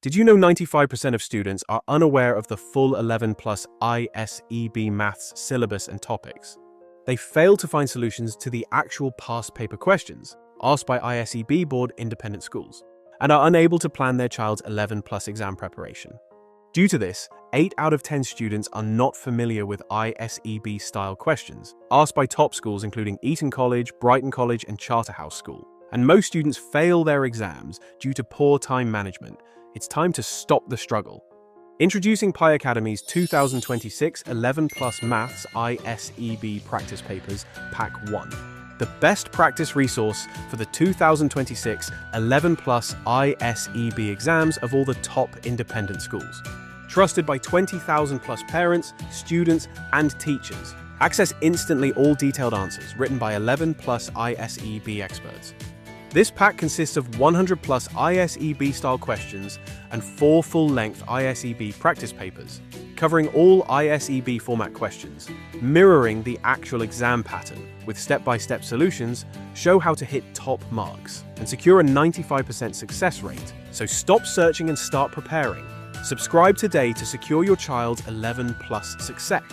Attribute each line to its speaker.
Speaker 1: Did you know 95% of students are unaware of the full 11 plus ISEB Maths syllabus and topics? They fail to find solutions to the actual past paper questions asked by ISEB board independent schools and are unable to plan their child's 11 plus exam preparation. Due to this, 8 out of 10 students are not familiar with ISEB-style questions asked by top schools including Eton College, Brighton College, and Charterhouse School. And most students fail their exams due to poor time management. It's time to stop the struggle. Introducing PiAcademy's 2026 11 Plus Maths ISEB Practice Papers, Pack 1. The best practice resource for the 2026 11 Plus ISEB exams of all the top independent schools. Trusted by 20,000 plus parents, students, and teachers. Access instantly all detailed answers written by 11 plus ISEB experts. This pack consists of 100 plus ISEB-style questions and 4 full-length ISEB practice papers, covering all ISEB format questions, mirroring the actual exam pattern, with step-by-step solutions, show how to hit top marks, and secure a 95% success rate. So stop searching and start preparing. Subscribe today to secure your child's 11 plus success.